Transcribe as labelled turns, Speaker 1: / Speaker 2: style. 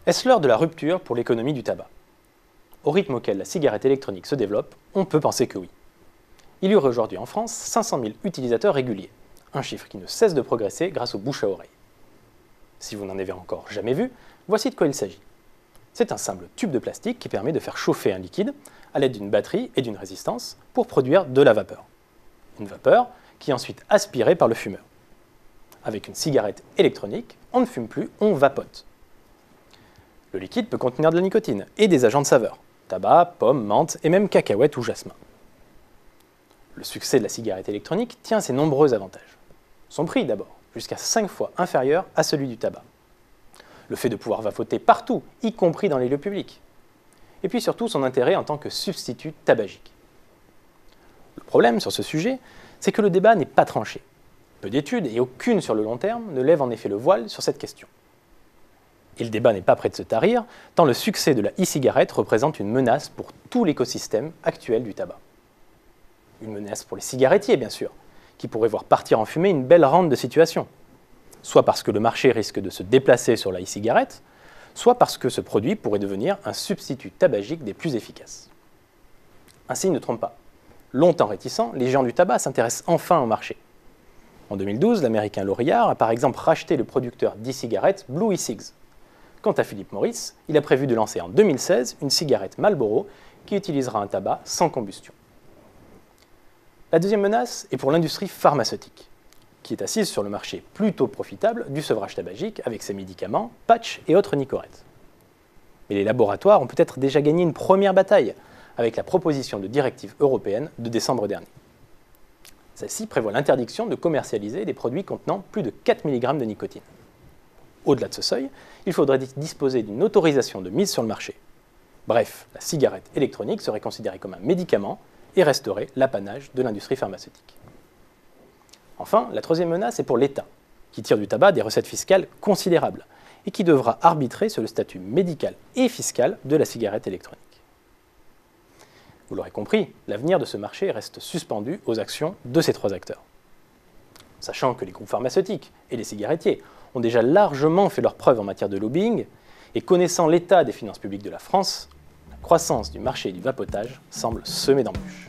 Speaker 1: Est-ce l'heure de la rupture pour l'économie du tabac? Au rythme auquel la cigarette électronique se développe, on peut penser que oui. Il y aurait aujourd'hui en France 500 000 utilisateurs réguliers, un chiffre qui ne cesse de progresser grâce au bouche à oreille. Si vous n'en avez encore jamais vu, voici de quoi il s'agit. C'est un simple tube de plastique qui permet de faire chauffer un liquide à l'aide d'une batterie et d'une résistance pour produire de la vapeur. Une vapeur qui est ensuite aspirée par le fumeur. Avec une cigarette électronique, on ne fume plus, on vapote. Le liquide peut contenir de la nicotine et des agents de saveur, tabac, pomme, menthe et même cacahuètes ou jasmin. Le succès de la cigarette électronique tient à ses nombreux avantages. Son prix d'abord, jusqu'à 5 fois inférieur à celui du tabac. Le fait de pouvoir vapoter partout, y compris dans les lieux publics. Et puis surtout son intérêt en tant que substitut tabagique. Le problème sur ce sujet, c'est que le débat n'est pas tranché. Peu d'études, et aucune sur le long terme, ne lèvent en effet le voile sur cette question. Et le débat n'est pas prêt de se tarir, tant le succès de la e-cigarette représente une menace pour tout l'écosystème actuel du tabac. Une menace pour les cigarettiers, bien sûr, qui pourraient voir partir en fumée une belle rente de situation. Soit parce que le marché risque de se déplacer sur la e-cigarette, soit parce que ce produit pourrait devenir un substitut tabagique des plus efficaces. Ainsi, ne trompe pas. Longtemps réticents, les géants du tabac s'intéressent enfin au marché. En 2012, l'américain L'Oréal a par exemple racheté le producteur d'e-cigarettes Blue e-Cigs. Quant à Philip Morris, il a prévu de lancer en 2016 une cigarette Marlboro qui utilisera un tabac sans combustion. La deuxième menace est pour l'industrie pharmaceutique, qui est assise sur le marché plutôt profitable du sevrage tabagique avec ses médicaments, patchs et autres nicorettes. Mais les laboratoires ont peut-être déjà gagné une première bataille avec la proposition de directive européenne de décembre dernier. Celle-ci prévoit l'interdiction de commercialiser des produits contenant plus de 4 mg de nicotine. Au-delà de ce seuil, il faudrait disposer d'une autorisation de mise sur le marché. Bref, la cigarette électronique serait considérée comme un médicament et resterait l'apanage de l'industrie pharmaceutique. Enfin, la troisième menace est pour l'État, qui tire du tabac des recettes fiscales considérables et qui devra arbitrer sur le statut médical et fiscal de la cigarette électronique. Vous l'aurez compris, l'avenir de ce marché reste suspendu aux actions de ces trois acteurs. Sachant que les groupes pharmaceutiques et les cigarettiers ont déjà largement fait leurs preuves en matière de lobbying, et connaissant l'état des finances publiques de la France, la croissance du marché du vapotage semble semée d'embûches.